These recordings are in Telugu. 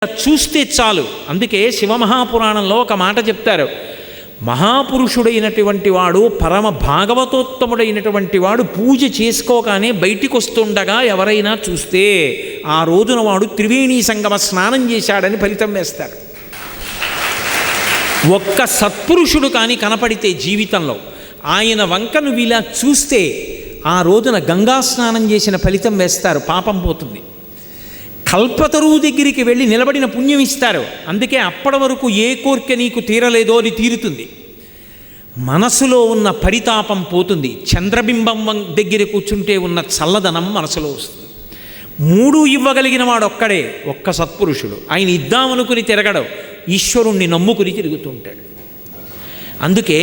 చూస్తే చాలు. అందుకే శివమహాపురాణంలో ఒక మాట చెప్తారు, మహాపురుషుడైనటువంటి వాడు, పరమ భాగవతోత్తముడైనటువంటి వాడు పూజ చేసుకోగానే బయటికి వస్తుండగా ఎవరైనా చూస్తే ఆ రోజున వాడు త్రివేణీ సంగమ స్నానం చేశాడని ఫలితం వేస్తారు. ఒక్క సత్పురుషుడు కానీ కనపడితే జీవితంలో ఆయన వంక నువ్వు ఇలా చూస్తే ఆ రోజున గంగా స్నానం చేసిన ఫలితం వేస్తారు, పాపం పోతుంది. కల్పతరువు దగ్గరికి వెళ్ళి నిలబడిన పుణ్యం ఇస్తారు. అందుకే అప్పటి వరకు ఏ కోరిక నీకు తీరలేదో అది తీరుతుంది. మనసులో ఉన్న పరితాపం పోతుంది. చంద్రబింబం దగ్గర కూర్చుంటే ఉన్న చల్లదనం మనసులో వస్తుంది. మూడు ఇవ్వగలిగిన వాడు ఒక్కడే, ఒక్క సత్పురుషుడు. ఆయన ఇద్దామనుకుని తిరగడం, ఈశ్వరుణ్ణి నమ్ముకుని తిరుగుతుంటాడు. అందుకే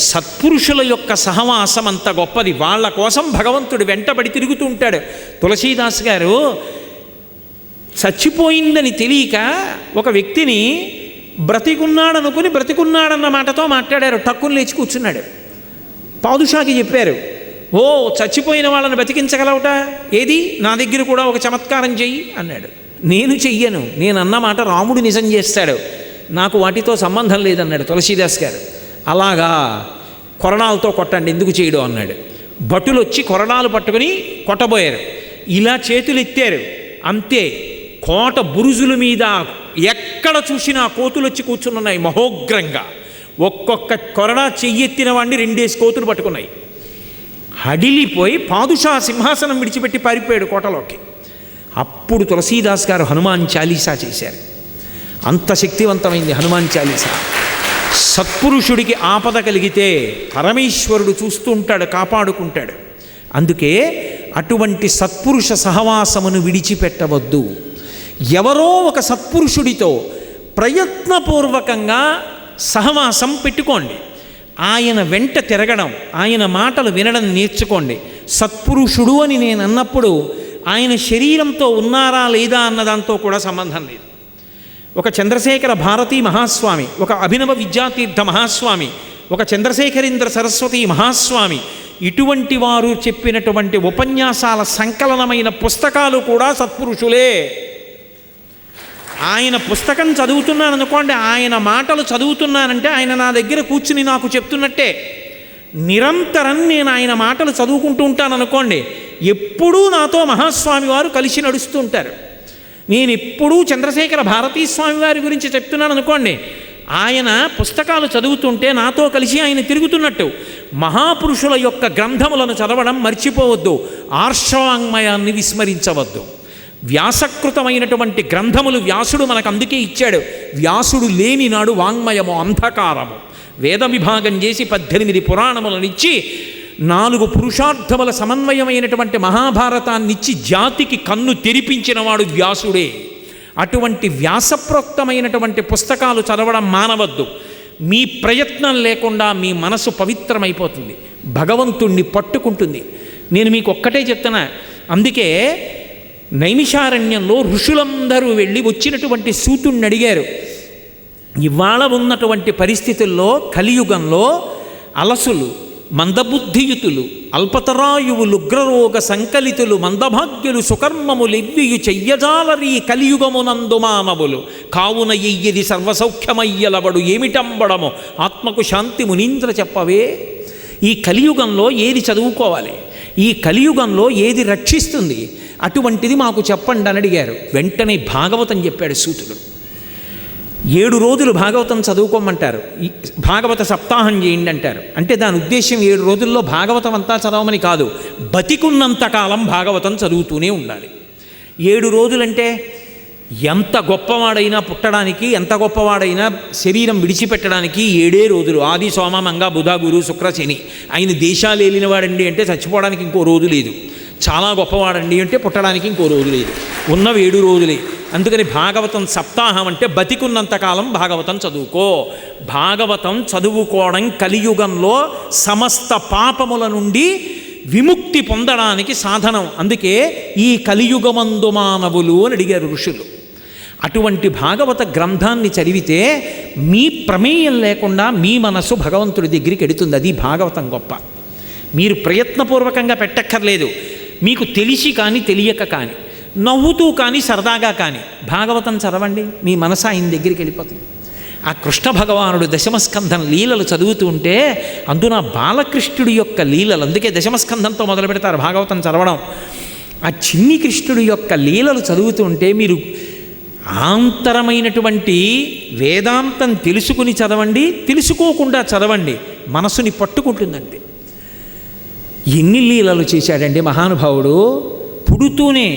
సత్పురుషుల యొక్క సహవాసం అంత గొప్పది. వాళ్ళ కోసం భగవంతుడు వెంటబడి తిరుగుతూ ఉంటాడు. తులసీదాస్ గారు చచ్చిపోయిందని తెలియక ఒక వ్యక్తిని బ్రతికున్నాడనుకుని బ్రతికున్నాడన్న మాటతో మాట్లాడారు. టక్కుని లేచి కూర్చున్నాడు. పాదుషాకి చెప్పారు, ఓ చచ్చిపోయిన వాళ్ళని బతికించగలవుట, ఏది నా దగ్గర కూడా ఒక చమత్కారం చెయ్యి అన్నాడు. నేను చెయ్యను, నేను అన్న మాట రాముడు నిజం చేస్తాడు, నాకు వాటితో సంబంధం లేదన్నాడు తులసీదాస్ గారు. అలాగా, కొరడాలతో కొట్టండి, ఎందుకు చేయడం అన్నాడు. భటులు వచ్చి కొరడాలు పట్టుకుని కొట్టబోయారు. ఇలా చేతులు ఎత్తారు, అంతే కోట బురుజుల మీద ఎక్కడ చూసినా కోతులు వచ్చి కూర్చున్నాయి మహోగ్రంగా. ఒక్కొక్క కొరడా చెయ్యెత్తిన వాడిని 2 కోతులు పట్టుకున్నాయి. హడిలిపోయి పాదుషా సింహాసనం విడిచిపెట్టి పారిపోయాడు కోటలోకి. అప్పుడు తులసీదాస్ గారు హనుమాన్ చాలీసా చేశారు. అంత శక్తివంతమైంది హనుమాన్ చాలీసా. సత్పురుషుడికి ఆపద కలిగితే పరమేశ్వరుడు చూస్తూ ఉంటాడు, కాపాడుకుంటాడు. అందుకే అటువంటి సత్పురుష సహవాసమును విడిచిపెట్టవద్దు. ఎవరో ఒక సత్పురుషుడితో ప్రయత్నపూర్వకంగా సహవాసం పెట్టుకోండి. ఆయన వెంట తిరగడం, ఆయన మాటలు వినడం నేర్చుకోండి. సత్పురుషుడు అని నేను అన్నప్పుడు ఆయన శరీరంతో ఉన్నారా లేదా అన్నదాంతో కూడా సంబంధం లేదు. ఒక చంద్రశేఖర భారతీ మహాస్వామి, ఒక అభినవ విద్యాతీర్థ మహాస్వామి, ఒక చంద్రశేఖరేంద్ర సరస్వతి మహాస్వామి, ఇటువంటి వారు చెప్పినటువంటి ఉపన్యాసాల సంకలనమైన పుస్తకాలు కూడా సత్పురుషులే. ఆయన పుస్తకం చదువుతున్నాననుకోండి, ఆయన మాటలు చదువుతున్నానంటే ఆయన నా దగ్గర కూర్చుని నాకు చెప్తున్నట్టే. నిరంతరం నేను ఆయన మాటలు చదువుకుంటూ ఉంటాననుకోండి, ఎప్పుడూ నాతో మహాస్వామి వారు కలిసి నడుస్తూ ఉంటారు. నేను ఎప్పుడూ చంద్రశేఖర భారతీ స్వామి వారి గురించి చెప్తున్నాను అనుకోండి, ఆయన పుస్తకాలు చదువుతుంటే నాతో కలిసి ఆయన తిరుగుతున్నట్టు. మహాపురుషుల యొక్క గ్రంథములను చదవడం మర్చిపోవద్దు, ఆర్షవాంగ్మయాన్ని విస్మరించవద్దు. వ్యాసకృతమైనటువంటి గ్రంథములు వ్యాసుడు మనకు అందుకే ఇచ్చాడు. వ్యాసుడు లేని నాడు వాంగ్మయము అంధకారము. వేద విభాగం చేసి 18 పురాణములనిచ్చి 4 పురుషార్థముల సమన్వయమైనటువంటి మహాభారతాన్నిచ్చి జాతికి కన్ను తెరిపించినవాడు వ్యాసుడే. అటువంటి వ్యాసప్రోక్తమైనటువంటి పుస్తకాలు చదవడం మానవద్దు. మీ ప్రయత్నం లేకుండా మీ మనసు పవిత్రమైపోతుంది, భగవంతుణ్ణి పట్టుకుంటుంది. నేను మీకు ఒక్కటే చెప్తున్నా. అందుకే నైమిషారణ్యంలో ఋషులందరూ వెళ్ళి వచ్చినటువంటి సూతుణ్ణి అడిగారు, ఇవాళ ఉన్నటువంటి పరిస్థితుల్లో కలియుగంలో అలసులు, మందబుద్ధియుతులు, అల్పతరాయువులు, ఉగ్రరోగ సంకలితులు, మందభాగ్యులు, సుకర్మములెవ్వియు చెయ్యజాలరీ కలియుగమునందు మానవులు కావున ఎయ్యది సర్వసౌఖ్యమయ్యలవడు ఏమిటంబడము ఆత్మకు శాంతి మునీంద్ర చెప్పవే. ఈ కలియుగంలో ఏది చదువుకోవాలి, ఈ కలియుగంలో ఏది రక్షిస్తుంది, అటువంటిది మాకు చెప్పండి అని అడిగారు. వెంటనే భాగవతం చెప్పాడు సూతుడు. 7 రోజులు భాగవతం చదువుకోమంటారు, భాగవత సప్తాహం చేయండి అంటారు. అంటే దాని ఉద్దేశం 7 రోజుల్లో భాగవతం అంతా చదవమని కాదు, బతికున్నంతకాలం భాగవతం చదువుతూనే ఉండాలి. 7 రోజులంటే ఎంత గొప్పవాడైనా పుట్టడానికి, ఎంత గొప్పవాడైనా శరీరం విడిచిపెట్టడానికి 7 రోజులు. ఆది సోమ మంగ బుధ గురు శుక్ర శని. ఆయన దేశాలు ఏలినవాడండి అంటే చచ్చిపోవడానికి ఇంకో రోజు లేదు, చాలా గొప్పవాడండి అంటే పుట్టడానికి ఇంకో రోజు లేదు, ఉన్న 7 రోజులే. అందుకని భాగవతం సప్తాహం అంటే బతికున్నంతకాలం భాగవతం చదువుకో. భాగవతం చదువుకోవడం కలియుగంలో సమస్త పాపముల నుండి విముక్తి పొందడానికి సాధనం. అందుకే ఈ కలియుగమందు మానవులు అని అడిగారు ఋషులు. అటువంటి భాగవత గ్రంథాన్ని చదివితే మీ ప్రమేయం లేకుండా మీ మనసు భగవంతుడి దగ్గరికి ఎడుతుంది. అది భాగవతం గొప్ప. మీరు ప్రయత్నపూర్వకంగా పెట్టక్కర్లేదు, మీకు తెలిసి కానీ తెలియక కానీ. నవ్వుతూ కానీ సరదాగా కానీ భాగవతం చదవండి, మీ మనసు ఆయన దగ్గరికి వెళ్ళిపోతుంది. ఆ కృష్ణ భగవానుడు దశమస్కంధం లీలలు చదువుతూ ఉంటే అందున బాలకృష్ణుడి యొక్క లీలలు, అందుకే దశమస్కంధంతో మొదలు పెడతారు భాగవతం చదవడం. ఆ చిన్ని కృష్ణుడి యొక్క లీలలు చదువుతూ ఉంటే మీరు ఆంతరమైనటువంటి వేదాంతం తెలుసుకుని చదవండి, తెలుసుకోకుండా చదవండి, మనసుని పట్టుకుంటుందంటే. ఎన్ని లీలలు చేశాడండి మహానుభావుడు. పుడుతూనే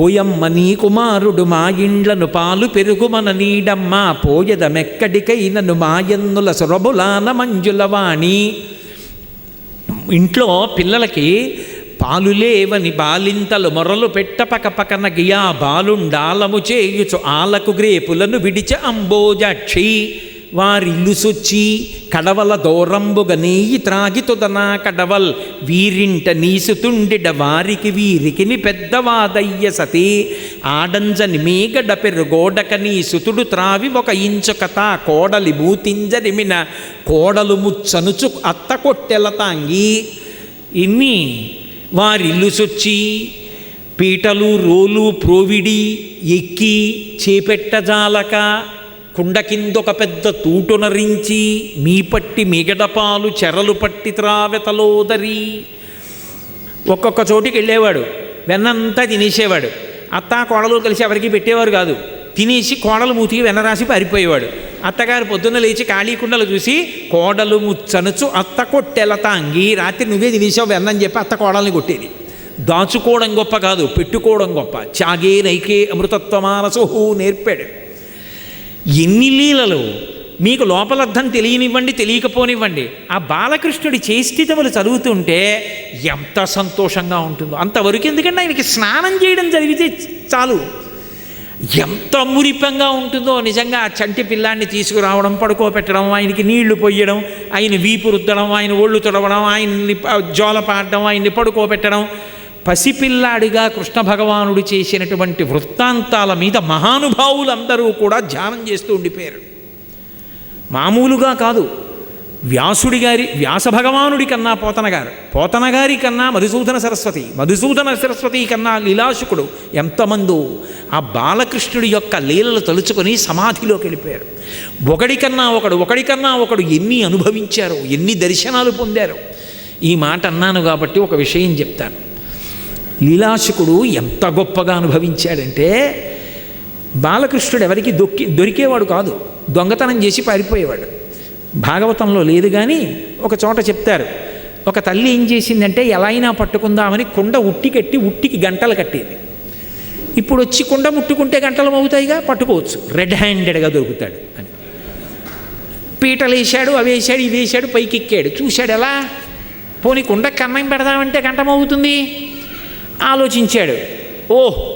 ఓయమ్మ నీ కుమారుడు మా ఇండ్లను పాలు పెరుగుమన నీడమ్మ పోయదమెక్కడికైనను మాయన్నుల సురబులాన మంజులవాణి. ఇంట్లో పిల్లలకి పాలు లేవని బాలింతలు మొరలు పెట్టపక పకన గియా బాలుండాలము చేయుచు ఆలకు గ్రేపులను విడిచ అంబోజాక్షి. వారిల్లు సొచ్చి కడవల దూరంబుగ నెయ్యి త్రాగితుదనా కడవల్ వీరింట నీసుతుండిడ వారికి వీరికిని పెద్దవాదయ్య సతి. ఆడంజని మీగడ పెరుగోడక నీ సుతుడు త్రావి ఒక ఇంచు కథ కోడలి మూతింజరిమిన కోడలు ముచ్చనుచు అత్త కొట్టెల తాంగి. ఇన్ని వారిల్లు సొచ్చి పీటలు రోలు ప్రోవిడి ఎక్కి చేపెట్టజాలక కుండ కిందొక పెద్ద తూటునరించి మీ పట్టి మిగడపాలు చెరలు పట్టి త్రావెతలోదరి. ఒక్కొక్క చోటికి వెళ్ళేవాడు, వెన్నంతా తినేసేవాడు. అత్త కోడలు కలిసి ఎవరికి పెట్టేవారు కాదు. తినేసి కోడలు మూతికి వెన్న రాసి పారిపోయేవాడు. అత్తగారు పొద్దున్న లేచి ఖాళీ కుండలు చూసి కోడలు ముచ్చనుచు అత్త కొట్టెల తాంగి. రాత్రి నువ్వే తినేసావు వెన్నని చెప్పి అత్త కోడల్ని కొట్టేది. దాచుకోవడం గొప్ప కాదు, పెట్టుకోవడం గొప్ప. చాగే నైకే అమృతత్వమానసోహు నేర్పాడు. ఎన్ని లీలలు మీకు లోపలర్థం తెలియనివ్వండి, తెలియకపోనివ్వండి, ఆ బాలకృష్ణుడి చేష్టితములు చదువుతుంటే ఎంత సంతోషంగా ఉంటుందో. అంతవరకు ఎందుకంటే ఆయనకి స్నానం చేయడం జరిగితే చాలు, ఎంత మురిపంగా ఉంటుందో. నిజంగా ఆ చంటి పిల్లాన్ని తీసుకురావడం, పడుకోబెట్టడం, ఆయనకి నీళ్లు పొయ్యడం, ఆయన వీపు రుద్దడం, ఆయన ఒళ్ళు తుడవడం, ఆయన్ని జోలపాడడం, ఆయన్ని పడుకోబెట్టడం. పసిపిల్లాడిగా కృష్ణ భగవానుడు చేసినటువంటి వృత్తాంతాల మీద మహానుభావులందరూ కూడా ధ్యానం చేస్తూ ఉండిపోయారు. మామూలుగా కాదు. వ్యాస భగవానుడి కన్నా పోతన గారి కన్నా మధుసూదన సరస్వతి కన్నా లీలాశుకుడు ఎంతమందో ఆ బాలకృష్ణుడి యొక్క లీలలు తలుచుకొని సమాధిలోకి వెళ్ళిపోయారు. ఒకడికన్నా ఒకడు ఎన్ని అనుభవించారో, ఎన్ని దర్శనాలు పొందారో. ఈ మాట అన్నాను కాబట్టి ఒక విషయం చెప్తాను. లీలాశుకుడు ఎంత గొప్పగా అనుభవించాడంటే, బాలకృష్ణుడు ఎవరికి దొరికేవాడు కాదు, దొంగతనం చేసి పారిపోయేవాడు. భాగవతంలో లేదు కానీ ఒక చోట చెప్తారు. ఒక తల్లి ఏం చేసిందంటే ఎలా అయినా పట్టుకుందామని కుండ ఉట్టికి గంటలు కట్టేది. ఇప్పుడు వచ్చి కుండ ముట్టుకుంటే గంటలు అవుతాయిగా, పట్టుకోవచ్చు, రెడ్ హ్యాండెడ్గా దొరుకుతాడు అని. పీటలు వేసాడు, అవి వేసాడు, ఇవి వేసాడు, పైకి ఎక్కాడు, చూశాడు ఎలా పోనీ కుండ కన్నం పెడదామంటే గంట మోగుతుంది. ఆలోచించాడు,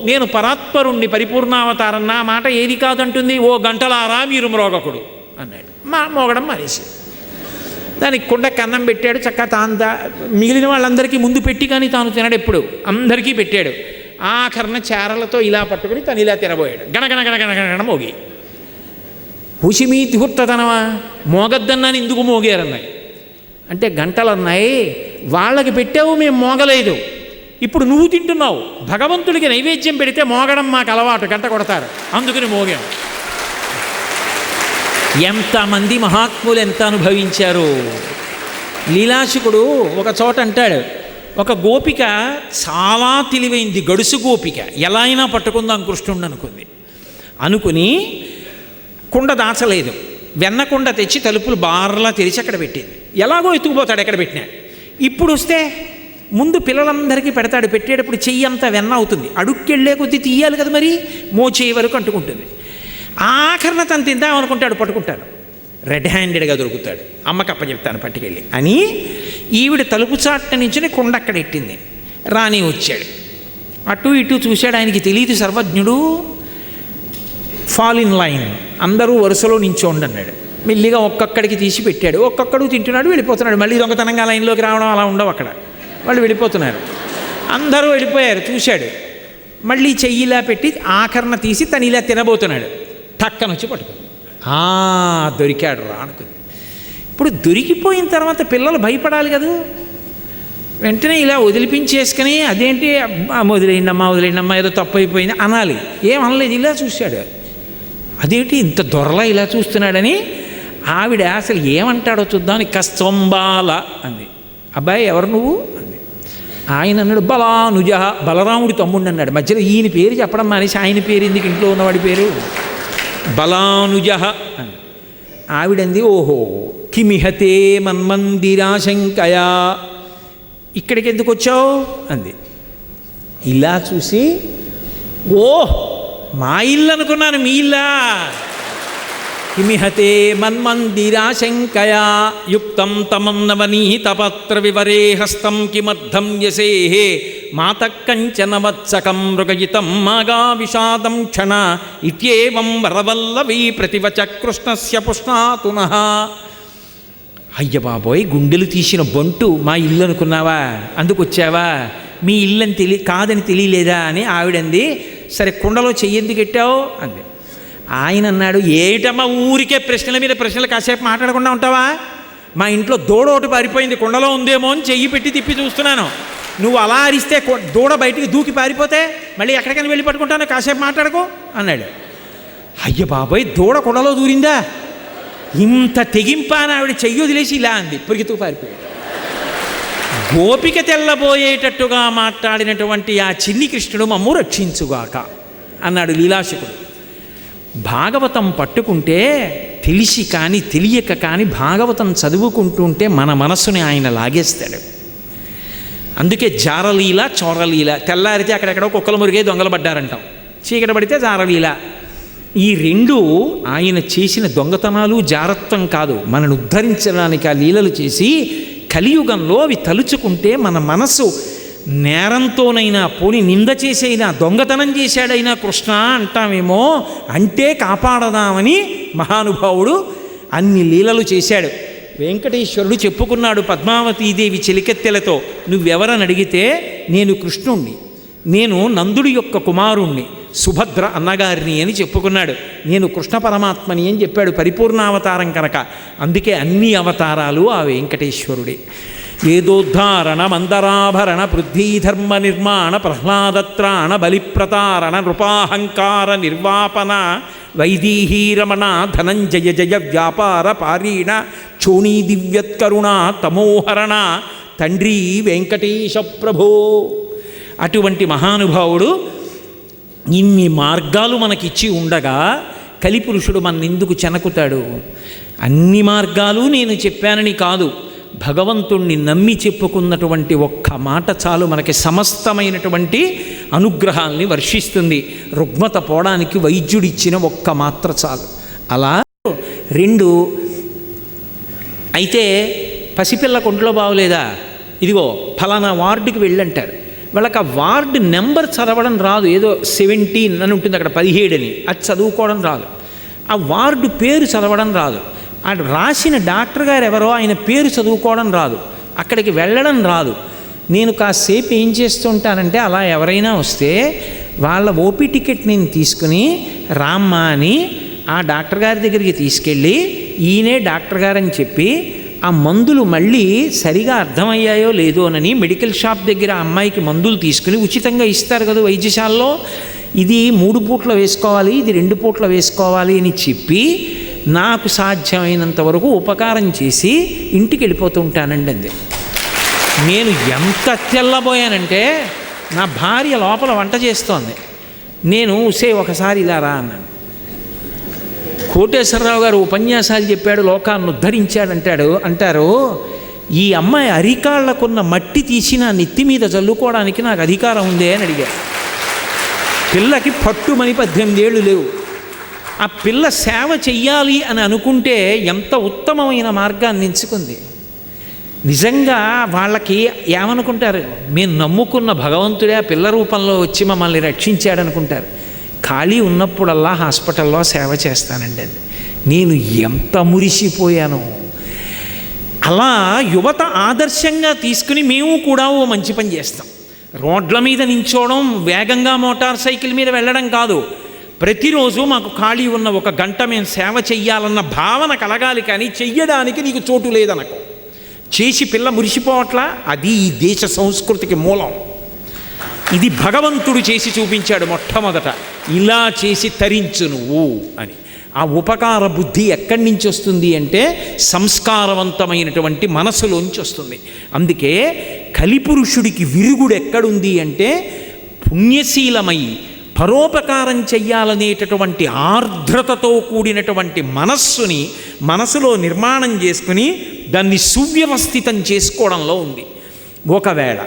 నేను పరాత్పరుణ్ణి, పరిపూర్ణావతారం, నా మాట ఏది కాదంటుంది. ఓ గంటలారా మీరు మ్రోగకుడు అన్నాడు. మోగడం మానేశాడు. దానికి కుండ కన్నం పెట్టాడు. చక్కగా మిగిలిన వాళ్ళందరికీ ముందు పెట్టి కానీ తాను తినడు, ఎప్పుడు అందరికీ పెట్టాడు. ఆఖరణ చారలతో ఇలా పట్టుకుని తను ఇలా తినబోయాడు. గణగణ మోగి. హుషిమీ తిహుర్తనమా, మోగద్దన్నాను ఎందుకు మోగారన్నాయి అంటే, గంటలు అన్నాయి వాళ్ళకి పెట్టావు, మేము మోగలేదు, ఇప్పుడు నువ్వు తింటున్నావు, భగవంతుడికి నైవేద్యం పెడితే మోగడం మాకు అలవాటు, గంట కొడతారు, అందుకని మోగాం. ఎంతమంది మహాత్ములు ఎంత అనుభవించారు. లీలాశుకుడు ఒక చోట అంటాడు, ఒక గోపిక చాలా తెలివైంది, గడుసు గోపిక, ఎలా అయినా పట్టుకుందాం కృష్ణుడు అనుకుని కుండ దాచలేదు, వెన్నకుండ తెచ్చి తలుపులు బార్లా తెరిచి అక్కడ పెట్టింది. ఎలాగో ఎత్తుకుపోతాడు ఎక్కడ పెట్టినా. ఇప్పుడు వస్తే ముందు పిల్లలందరికీ పెడతాడు, పెట్టేటప్పుడు చెయ్యి అంతా వెన్న అవుతుంది, అడుక్కెళ్ళే కొద్దీ తీయాలి కదా, మరి మోచేయి వరకు అంటుకుంటుంది. ఆఖరణ తను తిందామనుకుంటాడు, పట్టుకుంటాడు, రెడ్ హ్యాండెడ్గా దొరుకుతాడు. అమ్మకి అప్పచెప్తాను పట్టుకెళ్ళి అని ఈవిడ తలుపు చాట్ట నుంచి కుండ అక్కడ ఎట్టింది. రాణి వచ్చాడు, అటు ఇటు చూశాడు, ఆయనకి తెలియదు సర్వజ్ఞుడు. ఫాల్ ఇన్ లైన్, అందరూ వరుసలో నించోండి అన్నాడు. మెల్లిగా ఒక్కొక్కడికి తీసి పెట్టాడు, ఒక్కొక్కడు తింటున్నాడు, వెళ్ళిపోతున్నాడు. మళ్ళీ దొంగతనంగా లైన్లోకి రావడం అలా ఉండవు అక్కడ, వాళ్ళు వెళ్ళిపోతున్నారు. అందరూ వెళ్ళిపోయారు, చూశాడు. మళ్ళీ చెయ్యిలా పెట్టి ఆఖరణ తీసి తను ఇలా తినబోతున్నాడు. టక్కనొచ్చి పట్టుకుంది. దొరికాడు రా అనుకుంది. ఇప్పుడు దొరికిపోయిన తర్వాత పిల్లలు భయపడాలి కదా, వెంటనే ఇలా వదిలిపించేసుకుని అదేంటి వదిలేయండమ్మా ఏదో తప్పు అయిపోయింది అనాలి. ఏమనలేదు, ఇలా చూశాడు. అదేంటి ఇంత దొరలా ఇలా చూస్తున్నాడని ఆవిడ అసలు ఏమంటాడో చూద్దామని కస్తంబాల అంది. అబ్బాయి ఎవరు నువ్వు అంది. ఆయన అన్నాడు బలానుజ, బలరాముడి తమ్ముడు అన్నాడు. మధ్యలో ఈయన పేరు చెప్పడం మానేసి ఆయన పేరు ఎందుకు, ఇంట్లో ఉన్నవాడి పేరు బలానుజ అని. ఆవిడంది ఓహో కిమిహతే మన్మందిరాశంకయా, ఇక్కడికి ఎందుకు వచ్చావు అంది. ఇలా చూసి ఓ మా ఇల్లు అనుకున్నాను, మీ ఇల్లా. కిమిహతే మన్మందిరాశంకయా యుక్తం తమన్నవనీతపత్ర వివరే హస్తం కిమర్థం యసేహే మాతకంచన వత్సకం మృగయితం మాగా విషాదం క్షణ ఇత్యేవం వరవల్లవీ ప్రతివచ కృష్ణస్య పుష్ణాతునః. అయ్య బాబోయ్, గుండెలు తీసిన బంటు మా ఇల్లు అనుకున్నావా, అందుకు వచ్చావా, మీ ఇల్లని కాదని తెలియలేదా అని ఆవిడంది. సరే కుండలో చెయ్యెందుకు పెట్టావు అంది. ఆయన అన్నాడు ఏటమ్మా ఊరికే ప్రశ్నల మీద ప్రశ్నలు, కాసేపు మాట్లాడకుండా ఉంటావా, మా ఇంట్లో దూడ ఒకటి పారిపోయింది, కుండలో ఉందేమో అని చెయ్యి పెట్టి తిప్పి చూస్తున్నాను, నువ్వు అలా అరిస్తే దూడ బయటికి దూకి పారిపోతే మళ్ళీ ఎక్కడికైనా వెళ్ళి పట్టుకుంటాను, కాసేపు మాట్లాడుకో అన్నాడు. అయ్య బాబోయ్, దూడ కుండలో దూరిందా, ఇంత తెగింపా అని ఆవిడ చెయ్యి వదిలేసి ఇలా అంది, పరిగెత్తుకు పారిపోయాడు. గోపిక తెల్లబోయేటట్టుగా మాట్లాడినటువంటి ఆ చిన్ని కృష్ణుడు మమ్ము రక్షించుగాక అన్నాడు లీలాశకుడు. భాగవతం పట్టుకుంటే తెలిసి కానీ తెలియక కానీ భాగవతం చదువుకుంటుంటే మన మనస్సుని ఆయన లాగేస్తాడు. అందుకే జారలీల చోరలీల, తెల్లారితే అక్కడెక్కడో కుక్కల మురిగే దొంగలు పడ్డారంటాం, చీకటి పడితే జారలీల. ఈ రెండు ఆయన చేసిన దొంగతనాలు జారత్వం కాదు, మనను ఉద్ధరించడానికి ఆ లీలలు చేసి కలియుగంలో అవి తలుచుకుంటే మన మనసు నేరంతోనైనా పోని నింద చేసైనా దొంగతనం చేశాడైనా కృష్ణ అంటామేమో, అంటే కాపాడదామని మహానుభావుడు అన్ని లీలలు చేశాడు. వెంకటేశ్వరుడు చెప్పుకున్నాడు పద్మావతీదేవి చెలికెత్తెలతో, నువ్వెవరని అడిగితే నేను కృష్ణుణ్ణి, నేను నందుడి యొక్క కుమారుణ్ణి, సుభద్ర అన్నగారిని అని చెప్పుకున్నాడు. నేను కృష్ణ పరమాత్మని అని చెప్పాడు, పరిపూర్ణావతారం కనుక. అందుకే అన్ని అవతారాలు ఆ వెంకటేశ్వరుడే. వేదోద్ధారణ మందరాభరణ పృథ్వీధర్మ నిర్మాణ ప్రహ్లాదత్రాణ బలిప్రతారణ నృపాహంకార నిర్వాపన వైదీహీరమణ ధనంజయ జయ వ్యాపార పారీణ క్షోణీ దివ్యత్కరుణ తమోహరణ తండ్రి వెంకటేశ ప్రభో. అటువంటి మహానుభావుడు ఇన్ని మార్గాలు మనకిచ్చి ఉండగా కలిపురుషుడు మన్నెందుకు చెనకుతాడు? అన్ని మార్గాలు నేను చెప్పానని కాదు, భగవంతుణ్ణి నమ్మి చెప్పుకున్నటువంటి ఒక్క మాట చాలు మనకి సమస్తమైనటువంటి అనుగ్రహాల్ని వర్షిస్తుంది. రుగ్మత పోవడానికి వైద్యుడిచ్చిన ఒక్క మాత్ర చాలు. అలా రెండు అయితే పసిపిల్ల కొంట్లో బాగోలేదా, ఇదిగో ఫలానా వార్డుకి వెళ్ళంటారు. వాళ్ళకి ఆ వార్డు నెంబర్ చదవడం రాదు, ఏదో 17 అని ఉంటుంది అక్కడ 17 అని, అది చదువుకోవడం రాదు. ఆ వార్డు పేరు చదవడం రాదు. ఆ రాసిన డాక్టర్ గారు ఎవరో ఆయన పేరు చదువుకోవడం రాదు, అక్కడికి వెళ్ళడం రాదు. నేను కాసేపు ఏం చేస్తుంటానంటే అలా ఎవరైనా వస్తే వాళ్ళ ఓపీ టికెట్ నేను తీసుకుని రామ్మా అని ఆ డాక్టర్ గారి దగ్గరికి తీసుకెళ్ళి ఈయనే డాక్టర్ గారని చెప్పి ఆ మందులు మళ్ళీ సరిగా అర్థమయ్యాయో లేదోనని మెడికల్ షాప్ దగ్గర ఆ అమ్మాయికి మందులు తీసుకుని ఉచితంగా ఇస్తారు కదా వైద్యశాలలో, ఇది 3 పూట్ల వేసుకోవాలి, ఇది 2 పూట్ల వేసుకోవాలి అని చెప్పి నాకు సాధ్యమైనంత వరకు ఉపకారం చేసి ఇంటికి వెళ్ళిపోతుంటానండి. అంది నేను ఎంత తెల్లబోయానంటే నా భార్య లోపల వంట చేస్తోంది, నేను ఒకసారి ఇలా రా అన్నాను. కోటేశ్వరరావు గారు ఉపన్యాసాలు చెప్పాడు, లోకాన్ని అంటారు, ఈ అమ్మాయి అరికాళ్లకున్న మట్టి తీసి నా నెత్తి మీద చల్లుకోవడానికి నాకు అధికారం ఉందే అని అడిగారు. పిల్లకి పట్టుమని 18 ఏళ్ళు లేవు. ఆ పిల్ల సేవ చెయ్యాలి అని అనుకుంటే ఎంత ఉత్తమమైన మార్గాన్ని ఎంచుకుంది. నిజంగా వాళ్ళకి ఏమనుకుంటారు, మేము నమ్ముకున్న భగవంతుడే ఆ పిల్ల రూపంలో వచ్చి మమ్మల్ని రక్షించాడనుకుంటారు. ఖాళీ ఉన్నప్పుడల్లా హాస్పిటల్లో సేవ చేస్తానండి. నేను ఎంత మురిసిపోయాను. అలా యువత ఆదర్శంగా తీసుకుని మేము కూడా ఓ మంచి పని చేస్తాం. రోడ్ల మీద నించోవడం, వేగంగా మోటార్ సైకిల్ మీద వెళ్ళడం కాదు, ప్రతిరోజు మాకు ఖాళీ ఉన్న 1 గంట మేము సేవ చెయ్యాలన్న భావన కలగాలి. కానీ చెయ్యడానికి నీకు చోటు లేదనకు, చేసి పిల్ల మురిసిపోవట్లా, అది ఈ దేశ సంస్కృతికి మూలం. ఇది భగవంతుడు చేసి చూపించాడు మొట్టమొదట, ఇలా చేసి తరించు నువ్వు అని. ఆ ఉపకార బుద్ధి ఎక్కడి నుంచి వస్తుంది అంటే సంస్కారవంతమైనటువంటి మనసులోంచి వస్తుంది. అందుకే కలిపురుషుడికి విరుగుడు ఎక్కడుంది అంటే పుణ్యశీలమై పరోపకారం చెయ్యాలనేటటువంటి ఆర్ద్రతతో కూడినటువంటి మనస్సులో నిర్మాణం చేసుకుని దాన్ని సువ్యవస్థితం చేసుకోవడంలో ఉంది. ఒకవేళ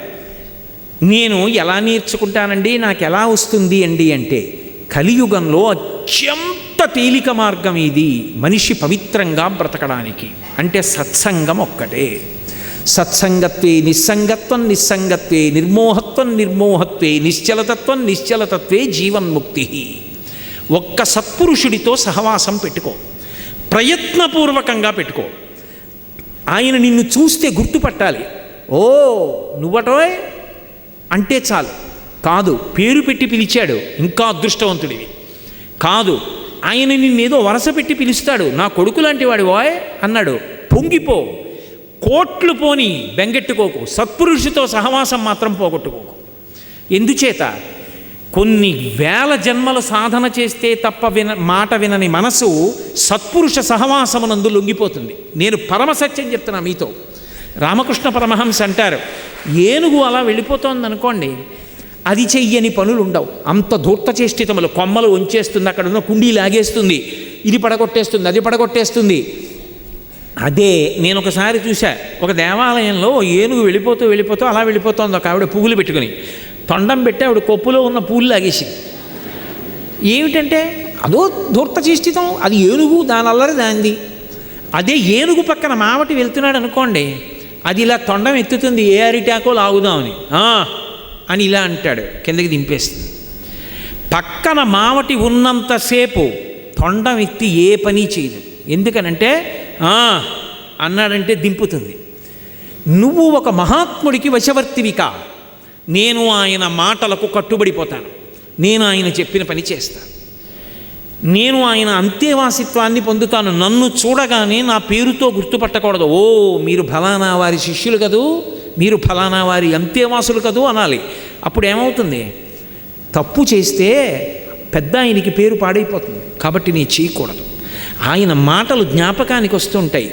నేను ఎలా నేర్చుకుంటానండి, నాకు ఎలా వస్తుంది అండి అంటే, కలియుగంలో అత్యంత తేలిక మార్గం ఇది మనిషి పవిత్రంగా బ్రతకడానికి అంటే సత్సంగం ఒక్కటే. సత్సంగత్వే నిస్సంగత్వం, నిస్సంగత్వే నిర్మోహత్వం, నిర్మోహత్వే నిశ్చలతత్వం, నిశ్చలతత్వే జీవన్ముక్తి. ఒక్క సత్పురుషుడితో సహవాసం పెట్టుకో, ప్రయత్నపూర్వకంగా పెట్టుకో. ఆయన నిన్ను చూస్తే గుర్తుపట్టాలి, ఓ నువ్వటోయ్ అంటే చాలు. కాదు పేరు పెట్టి పిలిచాడు, ఇంకా అదృష్టవంతుడివి. కాదు ఆయన నిన్నేదో వరస పెట్టి పిలుస్తాడు, నా కొడుకు లాంటి వాడి వాయ్ అన్నాడు, పొంగిపో. కోట్లు పోని బెంగెట్టుకోకు, సత్పురుషుతో సహవాసం మాత్రం పోగొట్టుకోకు. ఎందుచేత కొన్ని వేల జన్మల సాధన చేస్తే తప్ప మాట వినని మనసు సత్పురుష సహవాసమునందు లొంగిపోతుంది. నేను పరమసత్యం చెప్తున్నా మీతో. రామకృష్ణ పరమహంస అంటారు, ఏనుగు అలా వెళ్ళిపోతోందనుకోండి, అది చెయ్యని పనులు ఉండవు. అంత ధూర్త చేష్టితములు, కొమ్మలు వంచేస్తుంది, అక్కడ ఉన్న కుండీ లాగేస్తుంది, ఇది పడగొట్టేస్తుంది, అది పడగొట్టేస్తుంది. అదే నేను ఒకసారి చూశా, ఒక దేవాలయంలో ఏనుగు వెళ్ళిపోతూ అలా వెళ్ళిపోతుంది. ఒక ఆవిడ పువ్వులు పెట్టుకుని తొండం పెట్టి ఆవిడ కొప్పులో ఉన్న పూలు లాగేసి. ఏమిటంటే అదో ధూర్త చేష్టితం, అది ఏనుగు, దాని అల్లరి దానిది. అదే ఏనుగు పక్కన మావటి వెళ్తున్నాడు అనుకోండి, అది ఇలా తొండం ఎత్తుతుంది, ఏ అరిటాకో లాగుదామని అని ఇలా అంటాడు, కిందకి దింపేస్తుంది. పక్కన మావటి ఉన్నంతసేపు తొండం ఎత్తి ఏ పని చేయదు. ఎందుకనంటే అన్నాడంటే దింపుతుంది. నువ్వు ఒక మహాత్ముడికి వశవర్తివికా, నేను ఆయన మాటలకు కట్టుబడిపోతాను, నేను ఆయన చెప్పిన పని చేస్తాను, నేను ఆయన అంతేవాసిత్వాన్ని పొందుతాను. నన్ను చూడగానే నా పేరుతో గుర్తుపట్టకూడదు, ఓ మీరు ఫలానా వారి శిష్యులు కదూ, మీరు ఫలానా వారి అంతేవాసులు కదూ అనాలి. అప్పుడు ఏమవుతుంది, తప్పు చేస్తే పెద్ద ఆయనకి పేరు పాడైపోతుంది. కాబట్టి నేను చేయకూడదు. ఆయన మాటలు జ్ఞాపకానికి వస్తుంటాయి.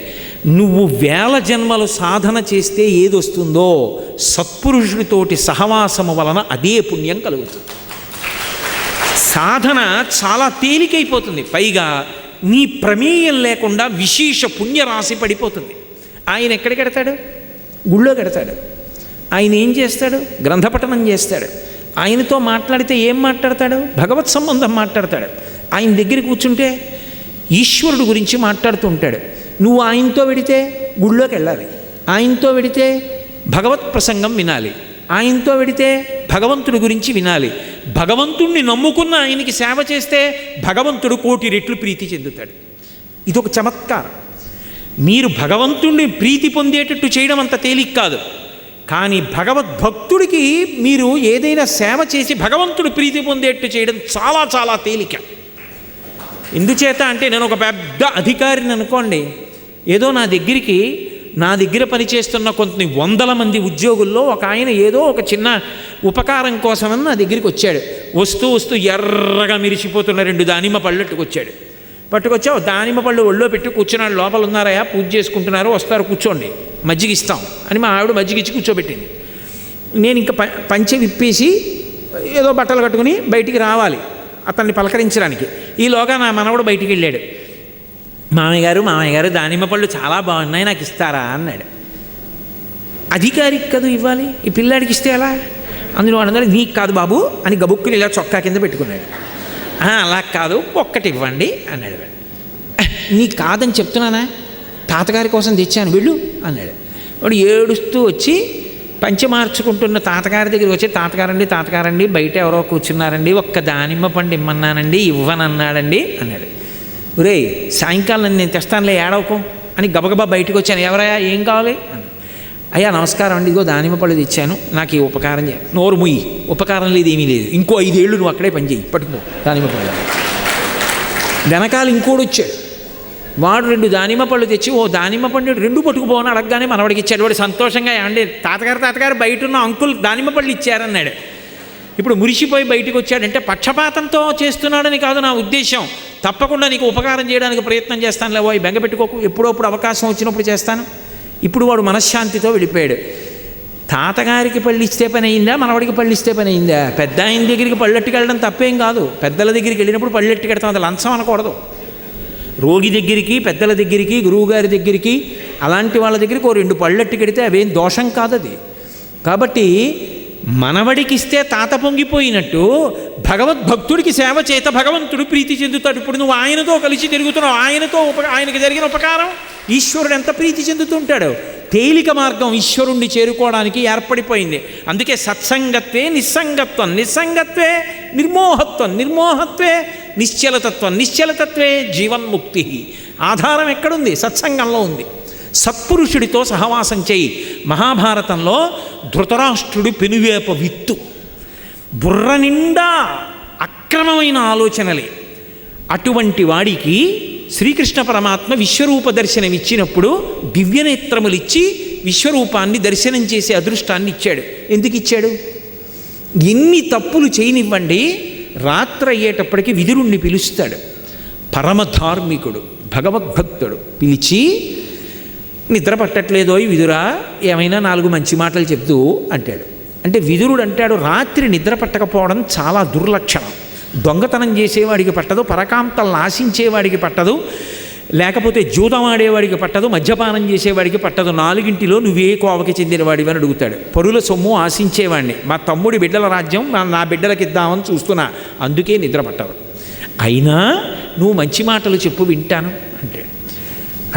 నువ్వు వేల జన్మలు సాధన చేస్తే ఏదొస్తుందో సత్పురుషుడితోటి సహవాసము వలన అదే పుణ్యం కలుగుతుంది. సాధన చాలా తేలికైపోతుంది. పైగా నీ ప్రమేయం లేకుండా విశేష పుణ్యరాశి పడిపోతుంది. ఆయన ఎక్కడికి ఎడతాడు? గుళ్ళో కడతాడు. ఆయన ఏం చేస్తాడు? గ్రంథపఠనం చేస్తాడు. ఆయనతో మాట్లాడితే ఏం మాట్లాడతాడు? భగవత్ సంబంధం మాట్లాడతాడు. ఆయన దగ్గర కూర్చుంటే ఈశ్వరుడు గురించి మాట్లాడుతూ ఉంటాడు. నువ్వు ఆయనతో వెడితే గుళ్ళోకి వెళ్ళాలి, ఆయనతో వెడితే భగవత్ ప్రసంగం వినాలి, ఆయనతో వెడితే భగవంతుడి గురించి వినాలి. భగవంతుణ్ణి నమ్ముకున్న ఆయనకి సేవ చేస్తే భగవంతుడు 1,000,000 రెట్లు ప్రీతి చెందుతాడు. ఇదొక చమత్కారం. మీరు భగవంతుణ్ణి ప్రీతి పొందేటట్టు చేయడం అంత తేలిక కాదు. కానీ భగవద్భక్తుడికి మీరు ఏదైనా సేవ చేసి భగవంతుడు ప్రీతి పొందేట్టు చేయడం చాలా చాలా తేలిక. ఎందుచేత అంటే నేను ఒక పెద్ద అధికారిని అనుకోండి, ఏదో నా దగ్గర పనిచేస్తున్న కొన్ని వందల మంది ఉద్యోగుల్లో ఒక ఆయన ఏదో ఒక చిన్న ఉపకారం కోసమని నా దగ్గరికి వచ్చాడు. వస్తూ ఎర్రగా మిరిసిపోతున్న 2 దానిమ్మ పళ్ళు పట్టుకొచ్చావు. దానిమ్మ పళ్ళు ఒళ్ళో పెట్టి కూర్చున్నాడు. లోపల ఉన్నారయా, పూజ చేసుకుంటున్నారు, వస్తారు, కూర్చోండి, మజ్జిగ ఇస్తాం అని మా ఆవిడ మజ్జిగ ఇచ్చి కూర్చోబెట్టింది. నేను ఇంకా పంచె విప్పేసి ఏదో బట్టలు కట్టుకుని బయటికి రావాలి అతన్ని పలకరించడానికి. ఈలోగా నా మనవడు బయటికి వెళ్ళాడు. మామయ్య గారు దానిమ్మ పళ్ళు చాలా బాగున్నాయి, నాకు ఇస్తారా అన్నాడు. అధికారికి కదా ఇవ్వాలి, ఈ పిల్లాడికి ఇస్తే ఎలా? అందులో అందరూ నీకు కాదు బాబు అని గబుక్కుని ఇలా చొక్కా కింద పెట్టుకున్నాడు. అలా కాదు, ఒక్కటి ఇవ్వండి అన్నాడు. నీకు కాదని చెప్తున్నానా, తాతగారి కోసం తెచ్చాను వెళ్ళు అన్నాడు. వాడు ఏడుస్తూ వచ్చి పంచె మార్చుకుంటున్న తాతగారి దగ్గరికి వచ్చి, తాతగారండి బయట ఎవరో కూర్చున్నారండి, ఒక్క దానిమ్మ పండు ఇమ్మన్నానండి, ఇవ్వనన్నాడండి అన్నాడు. ఒరే సాయంకాలం నేను తెస్తానులే, ఏడవకు అని గబగబా బయటకు వచ్చాను. ఎవరయ్యా, ఏం కావాలి? అయ్యా నమస్కారం అండి, ఇదిగో దానిమ్మ పళ్ళు తెచ్చాను, నాకు ఈ ఉపకారం చేయ. నోరు ముయ్యి, ఉపకారం లేదు ఏమీ లేదు, ఇంకో 5 ఏళ్ళు నువ్వు అక్కడే పనిచేయి, పట్టుకో దానిమ్మ పళ్ళు. వెనకాల ఇంకోడు వచ్చాడు. వాడు 2 దానిమ్మ పళ్ళు తెచ్చి ఓ దానిమ్మ పండు 2 పట్టుకుపోని అడగగానే మనవాడికి ఇచ్చాడు. వాడు సంతోషంగా ఏమండి తాతగారు బయట ఉన్న అంకుల్ దానిమ్మ పళ్ళు ఇచ్చారన్నాడు. ఇప్పుడు మురిసిపోయి బయటకు వచ్చాడంటే పక్షపాతంతో చేస్తున్నాడని కాదు నా ఉద్దేశం. తప్పకుండా నీకు ఉపకారం చేయడానికి ప్రయత్నం చేస్తాను, లేవో బెంగ పెట్టుకోకు, ఎప్పుడప్పుడు అవకాశం వచ్చినప్పుడు చేస్తాను. ఇప్పుడు వాడు మనశ్శాంతితో వెళ్ళిపోయాడు. తాతగారికి పళ్ళు ఇస్తే పని అయిందా, మనవాడికి పళ్ళు ఇస్తే పని అయిందా? పెద్ద ఆయన దగ్గరికి పళ్ళెట్టుకెళ్ళడం తప్పేం కాదు. పెద్దల దగ్గరికి వెళ్ళినప్పుడు పళ్ళెట్టుకెడతాం, అది లంచం అనకూడదు. రోగి దగ్గరికి, పెద్దల దగ్గరికి, గురువుగారి దగ్గరికి, అలాంటి వాళ్ళ దగ్గరికి 2 పళ్ళెట్టుకెడితే అవేం దోషం కాదు అది. కాబట్టి మనవడికి ఇస్తే తాత పొంగిపోయినట్టు భగవద్భక్తుడికి సేవ చేత భగవంతుడు ప్రీతి చెందుతాడు. ఇప్పుడు నువ్వు ఆయనతో కలిసి తిరుగుతున్నావు, ఆయనకి జరిగిన ఉపకారం ఈశ్వరుడు ఎంత ప్రీతి చెందుతుంటాడు. తేలిక మార్గం ఈశ్వరుణ్ణి చేరుకోవడానికి ఏర్పడిపోయింది. అందుకే సత్సంగత్వే నిస్సంగత్వం, నిస్సంగత్వే నిర్మోహత్వం, నిర్మోహత్వే నిశ్చలతత్వం, నిశ్చలతత్వే జీవన్ముక్తి. ఆధారం ఎక్కడుంది? సత్సంగంలో ఉంది. సత్పురుషుడితో సహవాసం చేయి. మహాభారతంలో ధృతరాష్ట్రుడి పెనువేప విత్తు, బుర్ర నిండా అక్రమమైన ఆలోచనలే. అటువంటి వాడికి శ్రీకృష్ణ పరమాత్మ విశ్వరూప దర్శనం ఇచ్చినప్పుడు దివ్యనేత్రములిచ్చి విశ్వరూపాన్ని దర్శనం చేసే అదృష్టాన్ని ఇచ్చాడు. ఎందుకు ఇచ్చాడు? ఎన్ని తప్పులు చేయనివ్వండి, రాత్రి అయ్యేటప్పటికి విదురుణ్ణి పిలుస్తాడు. పరమధార్మికుడు, భగవద్భక్తుడు. పిలిచి, నిద్ర పట్టట్లేదో ఈ విదురా, ఏమైనా 4 మంచి మాటలు చెప్తూ అంటాడు. అంటే విదురుడు అంటాడు, రాత్రి నిద్ర పట్టకపోవడం చాలా దుర్లక్షణం. దొంగతనం చేసేవాడికి పట్టదు, పరకాంతలను ఆశించేవాడికి పట్టదు, లేకపోతే జూదం ఆడేవాడికి పట్టదు, మద్యపానం చేసేవాడికి పట్టదు. 4ంటిలో నువ్వే కోవకి చెందినవాడివి అని అడుగుతాడు. పరుల సొమ్ము ఆశించేవాడిని, మా తమ్ముడి బిడ్డల రాజ్యం నా బిడ్డలకి ఇద్దామని చూస్తున్నా, అందుకే నిద్ర పట్టదు. అయినా నువ్వు మంచి మాటలు చెప్పు, వింటాను అంటాడు.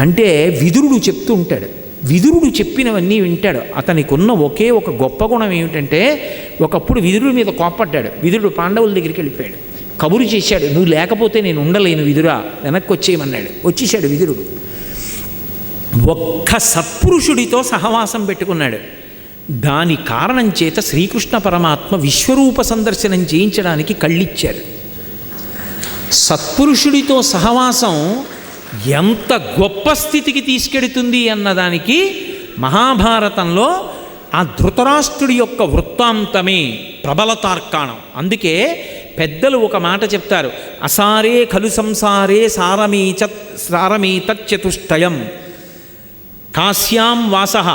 అంటే విదురుడు చెప్తూ ఉంటాడు. విదురుడు చెప్పినవన్నీ వింటాడు. అతనికి ఉన్న ఒకే ఒక గొప్ప గుణం ఏమిటంటే, ఒకప్పుడు విదురుడి మీద కోప్పడ్డాడు. విదురుడు పాండవుల దగ్గరికి వెళ్ళిపోయాడు, కబురు చేశాడు, నువ్వు లేకపోతే నేను ఉండలేను విదురా, వెనక్కి వచ్చేయమన్నాడు. వచ్చేసాడు విదురుడు. ఒక్క సత్పురుషుడితో సహవాసం పెట్టుకున్నాడు. దాని కారణం చేత శ్రీకృష్ణ పరమాత్మ విశ్వరూప సందర్శనం చేయించడానికి కళ్ళిచ్చారు. సత్పురుషుడితో సహవాసం ఎంత గొప్ప స్థితికి తీసుకెడుతుంది అన్నదానికి మహాభారతంలో ఆ ధృతరాష్ట్రుడి యొక్క వృత్తాంతమే ప్రబల తార్కాణం. అందుకే పెద్దలు ఒక మాట చెప్తారు, అసారే ఖలు సంసారే సారమీతచతుష్టయం కాశ్యాం వాసః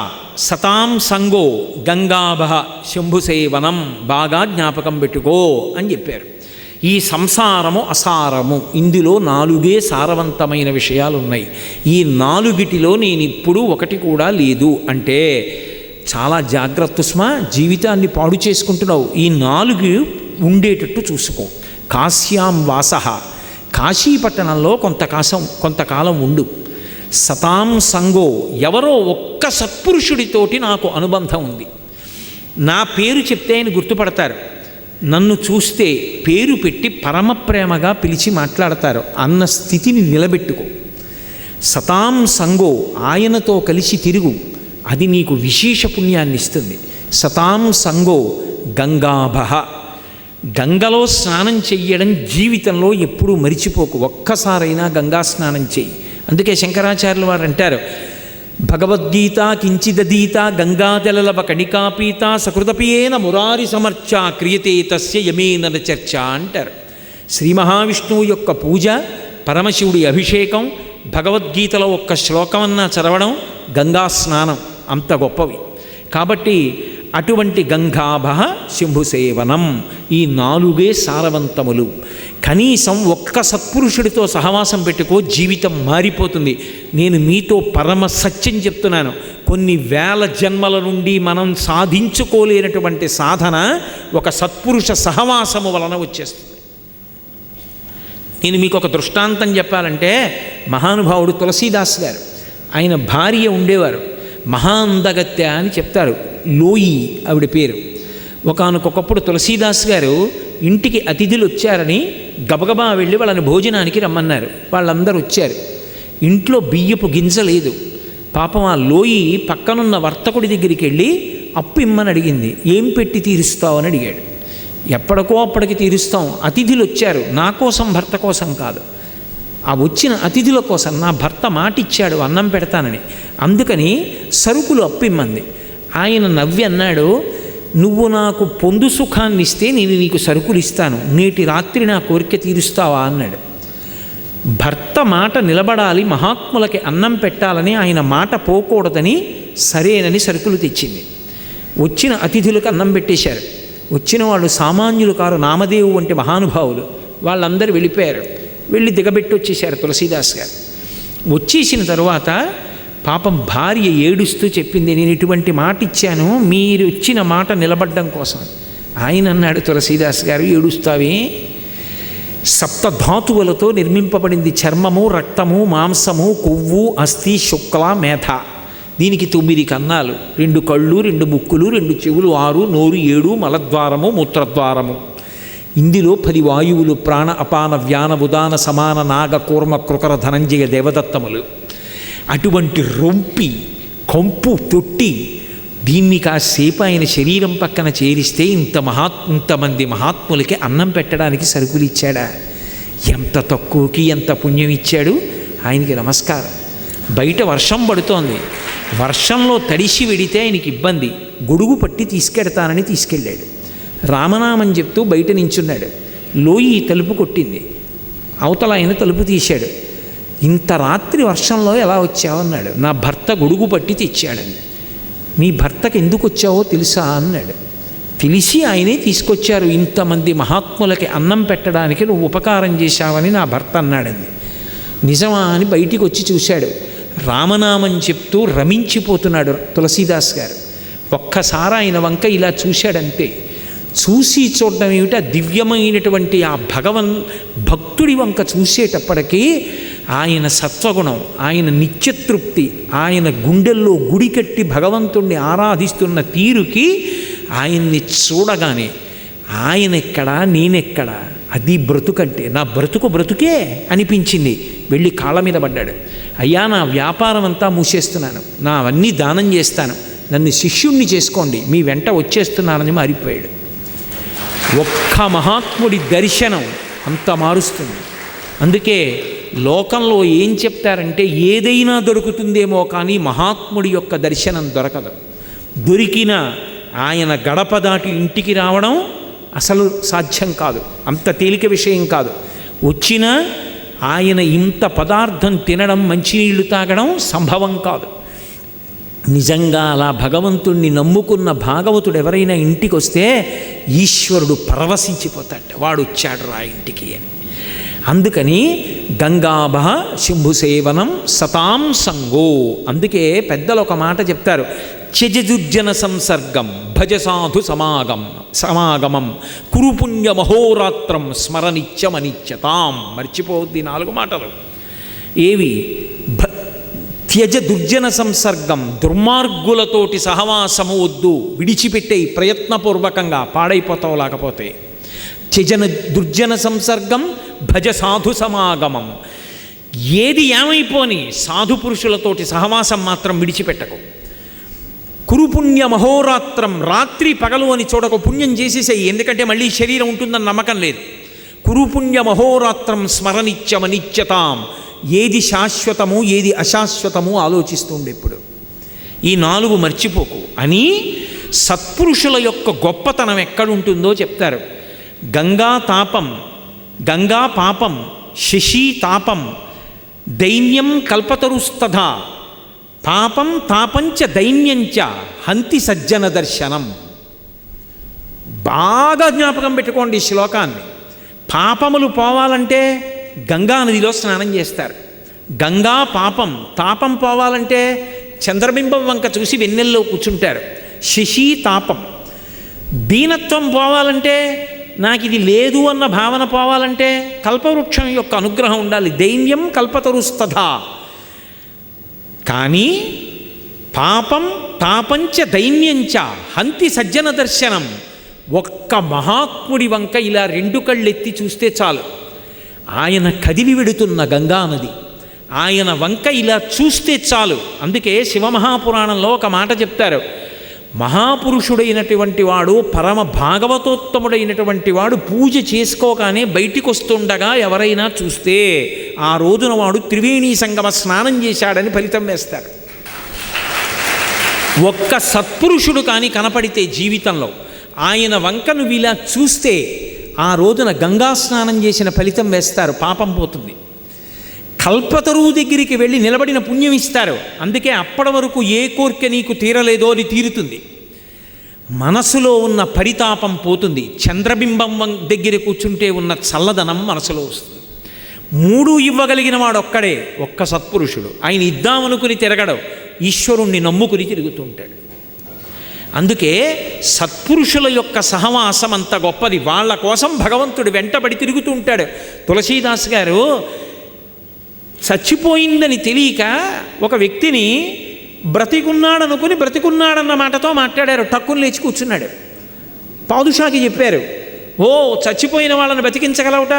సతాం సంగో గంగాభ శంభుసేవనం. బాగా జ్ఞాపకం పెట్టుకో అని చెప్పారు. ఈ సంసారము అసారము, ఇందులో 4 సారవంతమైన విషయాలు ఉన్నాయి. ఈ 4 నేనిప్పుడు ఒకటి కూడా లేదు అంటే చాలా జాగ్రత్త సుమా, జీవితాన్ని పాడు చేసుకుంటున్నావు. ఈ 4 ఉండేటట్టు చూసుకో. కాశ్యాం వాసః, కాశీపట్టణంలో కొంతకాలం ఉండు. సతాం సంగో, ఎవరో ఒక్క సత్పురుషుడితోటి నాకు అనుబంధం ఉంది, నా పేరు చెప్తే ఆయన గుర్తుపడతారు, నన్ను చూస్తే పేరు పెట్టి పరమ ప్రేమగా పిలిచి మాట్లాడతారు అన్న స్థితిని నిలబెట్టుకో. సతాం సంగో, ఆయనతో కలిసి తిరుగు, అది నీకు విశేష పుణ్యాన్ని ఇస్తుంది. సతాం సంగో గంగాభ, గంగలో స్నానం చెయ్యడం జీవితంలో ఎప్పుడూ మరిచిపోకు, ఒక్కసారైనా గంగా స్నానం చెయ్యి. అందుకే శంకరాచార్యులు వారు అంటారు, భగవద్గీత కించిదీత గంగాజలలవ కణికాపీత సకృతపియేన మురారి సమర్చ క్రియతే తస్య యమేన చర్చ అంటారు. శ్రీ మహావిష్ణువు యొక్క పూజ, పరమశివుడి అభిషేకం, భగవద్గీతలో ఒక్క శ్లోకమన్నా చదవడం, గంగా స్నానం అంత గొప్పవి. కాబట్టి అటువంటి గంగాభ శంభుసేవనం, ఈ 4 సారవంతములు. కనీసం ఒక్క సత్పురుషుడితో సహవాసం పెట్టుకో, జీవితం మారిపోతుంది. నేను మీతో పరమ సత్యం చెప్తున్నాను, కొన్ని వేల జన్మల నుండి మనం సాధించుకోలేనటువంటి సాధన ఒక సత్పురుష సహవాసము వలన వచ్చేస్తుంది. నేను మీకు ఒక దృష్టాంతం చెప్పాలంటే, మహానుభావుడు తులసీదాస్ గారు, ఆయన భార్య ఉండేవారు, మహాందగత్య అని చెప్తారు, లోయి ఆవిడ పేరు. ఒకానొకప్పుడు తులసీదాస్ గారు ఇంటికి అతిథులు వచ్చారని గబగబా వెళ్ళి వాళ్ళని భోజనానికి రమ్మన్నారు. వాళ్ళందరూ వచ్చారు. ఇంట్లో బియ్యపు గింజ లేదు. పాపం ఆ లోయి పక్కనున్న వర్తకుడి దగ్గరికి వెళ్ళి అప్పు ఇమ్మని అడిగింది. ఏం పెట్టి తీరుస్తావు అని అడిగాడు. ఎప్పటికో అప్పటికి తీరుస్తాం, అతిథులు వచ్చారు, నా కోసం భర్త కోసం కాదు. ఆ వచ్చిన అతిథుల కోసం నా భర్త మాటిచ్చాడు అన్నం పెడతానని, అందుకని సరుకులు అప్పిమ్మంది. ఆయన నవ్వి అన్నాడు, నువ్వు నాకు పొందు సుఖాన్ని ఇస్తే నేను నీకు సరుకులు ఇస్తాను, నేటి రాత్రి నా కోరిక తీరుస్తావా అన్నాడు. భర్త మాట నిలబడాలి, మహాత్ములకి అన్నం పెట్టాలని, ఆయన మాట పోకూడదని సరేనని సరుకులు తెచ్చింది. వచ్చిన అతిథులకు అన్నం పెట్టేశారు. వచ్చిన వాళ్ళు సామాన్యులు కారు, నామదేవు వంటి మహానుభావులు. వాళ్ళందరూ వెళ్ళిపోయారు. వెళ్ళి దిగబెట్టి వచ్చేశారు తులసీదాస్ గారు. వచ్చేసిన తరువాత పాపం భార్య ఏడుస్తూ చెప్పింది, నేను ఇటువంటి మాట ఇచ్చాను మీరు ఇచ్చిన మాట నిలబడ్డం కోసం. ఆయన అన్నాడు, తులసీదాస్ గారు ఏడుస్తావే, సప్తధాతువులతో నిర్మింపబడింది చర్మము, రక్తము, మాంసము, కొవ్వు, అస్థి, శుక్ల, మేధ. దీనికి 9 కన్నాలు, 2 కళ్ళు, 2 ముక్కులు, 2 చెవులు, 6, నోరు 7, మలద్వారము, మూత్రద్వారము. ఇందులో 10 వాయువులు, ప్రాణ, అపాన, వ్యాన, ఉదాన, సమాన, నాగ, కూర్మ, కృకర, ధనంజయ, దేవదత్తములు. అటువంటి రొంపి కంపు తొట్టి దీన్ని కాసేపు ఆయన శరీరం పక్కన చేరిస్తే ఇంతమంది మహాత్ములకి అన్నం పెట్టడానికి సరుకులు ఇచ్చాడా? ఎంత తక్కువకి ఎంత పుణ్యం ఇచ్చాడు! ఆయనకి నమస్కారం. బయట వర్షం పడుతోంది, వర్షంలో తడిసి వెడితే ఆయనకి ఇబ్బంది, గొడుగు పట్టి తీసుకెడతానని తీసుకెళ్ళాడు. రామనామం చెప్తూ బయట నించున్నాడు. లోయి తలుపు కొట్టింది, అవతల ఆయన తలుపు తీశాడు. ఇంత రాత్రి వర్షంలో ఎలా వచ్చావన్నాడు. నా భర్త గొడుగు పట్టి తెచ్చాడని. నీ భర్తకి ఎందుకు వచ్చావో తెలుసా అన్నాడు. తెలిసి ఆయనే తీసుకొచ్చారు, ఇంతమంది మహాత్ములకి అన్నం పెట్టడానికి నువ్వు ఉపకారం చేశావని నా భర్త అన్నాడండి. నిజమా అని బయటికి వచ్చి చూశాడు. రామనామం చెప్తూ రమించిపోతున్నాడు తులసీదాస్ గారు. ఒక్కసారి ఆయన వంక ఇలా చూశాడంతే. చూసి చూడడం ఏమిటి, ఆ దివ్యమైనటువంటి ఆ భక్తుడి వంక చూసేటప్పటికీ ఆయన సత్వగుణం, ఆయన నిత్యతృప్తి, ఆయన గుండెల్లో గుడి కట్టి భగవంతుణ్ణి ఆరాధిస్తున్న తీరుకి ఆయన్ని చూడగానే ఆయనెక్కడా నేనెక్కడా, అది బ్రతుకంటే నా బ్రతుకే అనిపించింది. వెళ్ళి కాళ్ళ మీద పడ్డాడు. అయ్యా, నా వ్యాపారం అంతా మూసేస్తున్నాను, నా అవన్నీ దానం చేస్తాను, నన్ను శిష్యుణ్ణి చేసుకోండి, మీ వెంట వచ్చేస్తున్నానని మారిపోయాడు. ఒక్క మహాత్ముడి దర్శనం అంత మారుస్తుంది. అందుకే లోకంలో ఏం చెప్తారంటే, ఏదైనా దొరుకుతుందేమో కానీ మహాత్ముడి యొక్క దర్శనం దొరకదు. దొరికినా ఆయన గడప దాటి ఇంటికి రావడం అసలు సాధ్యం కాదు, అంత తేలిక విషయం కాదు. వచ్చినా ఆయన ఇంత పదార్థం తినడం, మంచినీళ్లు తాగడం సంభవం కాదు. నిజంగా అలా భగవంతుణ్ణి నమ్ముకున్న భాగవతుడు ఎవరైనా ఇంటికి వస్తే ఈశ్వరుడు పరవశించిపోతాడు, వాడు వచ్చాడు రా ఇంటికి అని. అందుకని గంగాభ శంభుసేవనం సతాం సంగో. అందుకే పెద్దలు ఒక మాట చెప్తారు, త్యజదుర్జన సంసర్గం భజ సాధు సమాగమం కురుపుణ్య మహోరాత్రం స్మరనిత్యమనిత్యతాం. మర్చిపోద్ది 4 మాటలు. ఏవి? త్యజ దుర్జన సంసర్గం, దుర్మార్గులతోటి సహవాసము వద్దు, విడిచిపెట్టేయి ప్రయత్నపూర్వకంగా, పాడైపోతావు లేకపోతే. త్యజన దుర్జన సంసర్గం భజ సాధు సమాగమం. ఏది ఏమైపోని సాధు పురుషులతోటి సహవాసం మాత్రం విడిచిపెట్టకు. కురుపుణ్య మహోరాత్రం, రాత్రి పగలు అని చూడకు, పుణ్యం చేసేసేయి, ఎందుకంటే మళ్ళీ శరీరం ఉంటుందని నమ్మకం లేదు. కురుపుణ్య మహోరాత్రం స్మరనిత్యమనిత్యతాం. ఏది శాశ్వతము ఏది అశాశ్వతము ఆలోచిస్తుండే ఇప్పుడు. ఈ 4 మర్చిపోకు అని సత్పురుషుల యొక్క గొప్పతనం ఎక్కడుంటుందో చెప్తారు. గంగా పాపం శశీ తాపం దైన్యం కల్పతరుస్తథా పాపం తాపంచ దైన్యంచ హంతి సజ్జన దర్శనం. బాగా జ్ఞాపకం పెట్టుకోండి ఈ శ్లోకాన్ని. పాపములు పోవాలంటే గంగా నదిలో స్నానం చేస్తారు. గంగా పాపం, తాపం పోవాలంటే చంద్రబింబం వంక చూసి వెన్నెల్లో కూర్చుంటారు. శశీ తాపం, దీనత్వం పోవాలంటే, నాకు ఇది లేదు అన్న భావన పోవాలంటే కల్పవృక్షం యొక్క అనుగ్రహం ఉండాలి. దైన్యం కల్పతరుస్తథా. కానీ పాపం తాపంచ దైన్యంచ హంతి సజ్జన దర్శనం. ఒక్క మహాత్ముడి వంక ఇలా 2 కళ్ళెత్తి చూస్తే చాలు, ఆయన కదిలి వెడుతున్న గంగానది, ఆయన వంక ఇలా చూస్తే చాలు. అందుకే శివమహాపురాణంలో ఒక మాట చెప్తారు, మహాపురుషుడైనటువంటి వాడు, పరమ భాగవతోత్తముడైనటువంటి వాడు పూజ చేసుకోగానే బయటికి వస్తుండగా ఎవరైనా చూస్తే ఆ రోజున వాడు త్రివేణీ సంగమ స్నానం చేశాడని ఫలితం వేస్తారు. ఒక్క సత్పురుషుడు కానీ కనపడితే జీవితంలో ఆయన వంక నువ్వు ఇలా చూస్తే ఆ రోజున గంగా స్నానం చేసిన ఫలితం వేస్తారు, పాపం పోతుంది. కల్పతరువు దగ్గరికి వెళ్ళి నిలబడిన పుణ్యం ఇస్తారు. అందుకే అప్పటి వరకు ఏ కోరిక నీకు తీరలేదో అది తీరుతుంది. మనసులో ఉన్న పరితాపం పోతుంది. చంద్రబింబం దగ్గర కూర్చుంటే ఉన్న చల్లదనం మనసులో వస్తుంది. మూడు ఇవ్వగలిగిన వాడు ఒక్కడే, ఒక్క సత్పురుషుడు. ఆయన ఇద్దామనుకుని తిరగడం, ఈశ్వరుణ్ణి నమ్ముకుని తిరుగుతుంటాడు. అందుకే సత్పురుషుల యొక్క సహవాసం అంత గొప్పది. వాళ్ళ కోసం భగవంతుడు వెంటబడి తిరుగుతూ ఉంటాడు. తులసీదాస్ గారు చచ్చిపోయిందని తెలియక ఒక వ్యక్తిని బ్రతికున్నాడనుకుని బ్రతికున్నాడన్న మాటతో మాట్లాడారు. టక్కుని లేచి కూర్చున్నాడు. పాదుషాకి చెప్పారు, ఓ చచ్చిపోయిన వాళ్ళని బతికించగలవుట,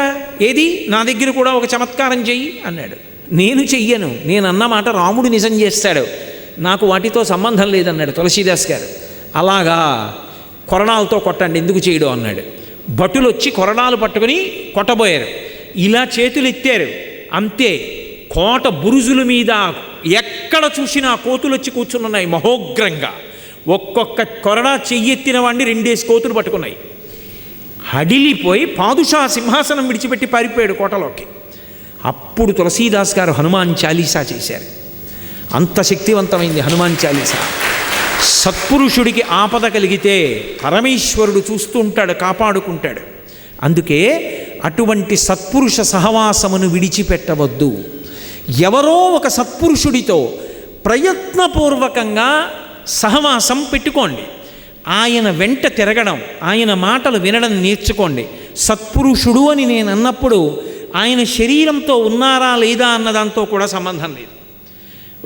ఏది నా దగ్గర కూడా ఒక చమత్కారం చెయ్యి అన్నాడు. నేను చెయ్యను, నేను అన్న మాట రాముడు నిజం చేస్తాడు, నాకు వాటితో సంబంధం లేదన్నాడు తులసీదాస్ గారు. అలాగా, కొరడాలతో కొట్టండి, ఎందుకు చేయడం అన్నాడు. భటులు వచ్చి కొరడాలు పట్టుకుని కొట్టబోయారు. ఇలా చేతులు ఎత్తారు, అంతే. కోట బురుజుల మీద ఎక్కడ చూసినా కోతులు వచ్చి కూర్చున్నాయి మహోగ్రంగా. ఒక్కొక్క కొరడా చెయ్యెత్తిన వాడిని 2 కోతులు పట్టుకున్నాయి. హడిలిపోయి పాదుషా సింహాసనం విడిచిపెట్టి పారిపోయాడు కోటలోకి. అప్పుడు తులసీదాస్ గారు హనుమాన్ చాలీసా చేశారు. అంత శక్తివంతమైంది హనుమాన్ చాలీసా. సత్పురుషుడికి ఆపద కలిగితే పరమేశ్వరుడు చూస్తూ ఉంటాడు, కాపాడుకుంటాడు. అందుకే అటువంటి సత్పురుష సహవాసమును విడిచిపెట్టవద్దు. ఎవరో ఒక సత్పురుషుడితో ప్రయత్నపూర్వకంగా సహవాసం పెట్టుకోండి. ఆయన వెంట తిరగడం, ఆయన మాటలు వినడం నేర్చుకోండి. సత్పురుషుడు అని నేను అన్నప్పుడు ఆయన శరీరంతో ఉన్నారా లేదా అన్నదాంతో కూడా సంబంధం లేదు.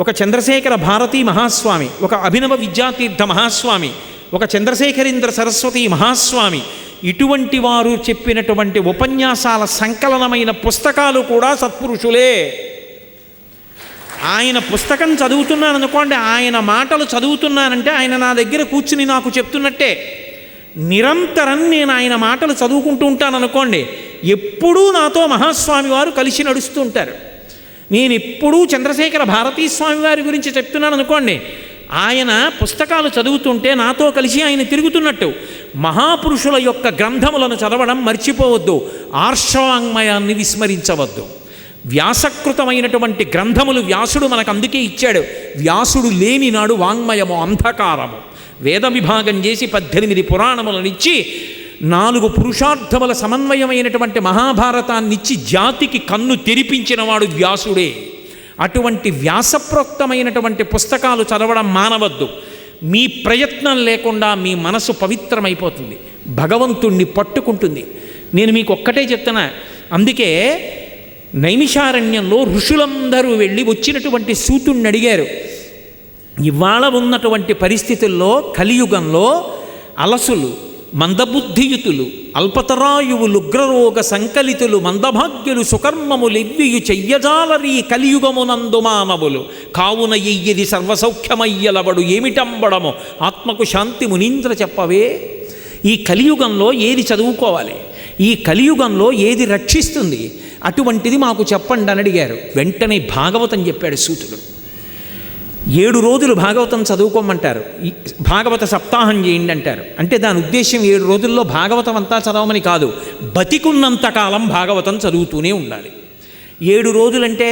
ఒక చంద్రశేఖర భారతీ మహాస్వామి, ఒక అభినవ విద్యాతీర్థ మహాస్వామి, ఒక చంద్రశేఖరేంద్ర సరస్వతి మహాస్వామి, ఇటువంటి వారు చెప్పినటువంటి ఉపన్యాసాల సంకలనమైన పుస్తకాలు కూడా సత్పురుషులే. ఆయన పుస్తకం చదువుతున్నాననుకోండి, ఆయన మాటలు చదువుతున్నానంటే ఆయన నా దగ్గర కూర్చుని నాకు చెప్తున్నట్టే. నిరంతరం నేను ఆయన మాటలు చదువుకుంటూ ఉంటాననుకోండి, ఎప్పుడూ నాతో మహాస్వామి వారు కలిసి నడుస్తూ ఉంటారు. నేను ఎప్పుడూ చంద్రశేఖర భారతీ స్వామి వారి గురించి చెప్తున్నాను అనుకోండి, ఆయన పుస్తకాలు చదువుతుంటే నాతో కలిసి ఆయన తిరుగుతున్నట్టు. మహాపురుషుల యొక్క గ్రంథములను చదవడం మర్చిపోవద్దు, ఆర్షవాంగ్మయాన్ని విస్మరించవద్దు. వ్యాసకృతమైనటువంటి గ్రంథములు వ్యాసుడు మనకు అందుకే ఇచ్చాడు. వ్యాసుడు లేని నాడు వాంగ్మయము అంధకారము. వేద విభాగం చేసి 18 పురాణములనిచ్చి 4 పురుషార్థముల సమన్వయమైనటువంటి మహాభారతాన్నిచ్చి జాతికి కన్ను తెరిపించినవాడు వ్యాసుడే. అటువంటి వ్యాసప్రోక్తమైనటువంటి పుస్తకాలు చదవడం మానవద్దు. మీ ప్రయత్నం లేకుండా మీ మనసు పవిత్రమైపోతుంది, భగవంతుణ్ణి పట్టుకుంటుంది. నేను మీకు ఒక్కటే చెప్తున్నా. అందుకే నైమిషారణ్యంలో ఋషులందరూ వెళ్ళి వచ్చినటువంటి సూతుణ్ణి అడిగారు, ఇవాళ ఉన్నటువంటి పరిస్థితుల్లో కలియుగంలో అలసులు, మందబుద్ధియుతులు, అల్పతరాయువులు, ఉగ్రరోగ సంకలితులు, మందభాగ్యులు, సుకర్మములెవ్వియు చెయ్యజాలరీ కలియుగమునందు మానవులు కావున ఎయ్యది సర్వసౌఖ్యమయ్యలవడు ఏమిటంబడము ఆత్మకు శాంతి మునీంద్ర చెప్పవే. ఈ కలియుగంలో ఏది చదువుకోవాలి, ఈ కలియుగంలో ఏది రక్షిస్తుంది, అటువంటిది మాకు చెప్పండి అని అడిగారు. వెంటనే భాగవతం చెప్పాడు సూతుడు. 7 రోజులు భాగవతం చదువుకోమంటారు, భాగవత సప్తాహం చేయండి అంటారు. అంటే దాని ఉద్దేశం 7 రోజుల్లో భాగవతం అంతా చదవమని కాదు, బతికున్నంతకాలం భాగవతం చదువుతూనే ఉండాలి. 7 రోజులంటే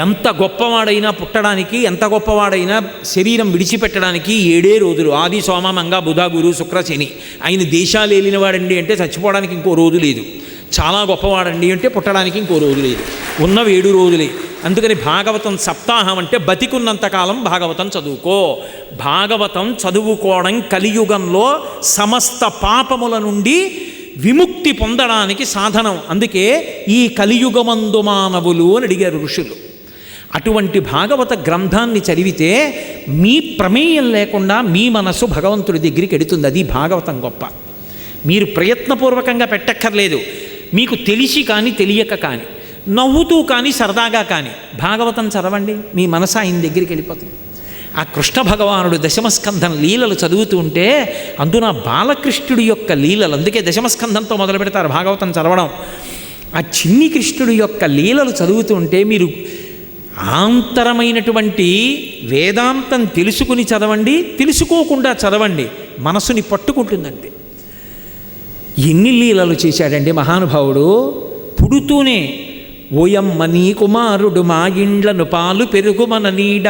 ఎంత గొప్పవాడైనా పుట్టడానికి, ఎంత గొప్పవాడైనా శరీరం విడిచిపెట్టడానికి 7 రోజులు. ఆది సోమ మంగ బుధ గురు శుక్ర శని. ఆయన దేశాలు ఏలినవాడండి అంటే చచ్చిపోవడానికి ఇంకో రోజు లేదు, చాలా గొప్పవాడండి అంటే పుట్టడానికి ఇంకో రోజు లేదు, ఉన్న 7 రోజులే. అందుకని భాగవతం సప్తాహం అంటే బతికున్నంతకాలం భాగవతం చదువుకో. భాగవతం చదువుకోవడం కలియుగంలో సమస్త పాపముల నుండి విముక్తి పొందడానికి సాధనం. అందుకే ఈ కలియుగమందు మానవులు అని అడిగారు ఋషులు. అటువంటి భాగవత గ్రంథాన్ని చదివితే మీ ప్రమేయం లేకుండా మీ మనసు భగవంతుడి దగ్గరికి ఎడుతుంది. అది భాగవతం గొప్ప. మీరు ప్రయత్నపూర్వకంగా పెట్టక్కర్లేదు. మీకు తెలిసి కానీ తెలియక కానీ, నవ్వుతూ కానీ సరదాగా కానీ భాగవతం చదవండి, మీ మనసు ఆయన దగ్గరికి వెళ్ళిపోతుంది. ఆ కృష్ణ భగవానుడు దశమస్కంధం లీలలు చదువుతూ ఉంటే అందున బాలకృష్ణుడి యొక్క లీలలు, అందుకే దశమస్కంధంతో మొదలు పెడతారు భాగవతం చదవడం. ఆ చిన్ని కృష్ణుడి యొక్క లీలలు చదువుతూ ఉంటే మీరు ఆంతరమైనటువంటి వేదాంతం తెలుసుకుని చదవండి, తెలుసుకోకుండా చదవండి, మనసుని పట్టుకుంటుందంటే. ఎన్ని లీలలు చేశాడండి మహానుభావుడు. పుడుతూనే ఓయమ్మ నీ కుమారుడు మా ఇండ్లను పాలు పెరుగు మన నీడ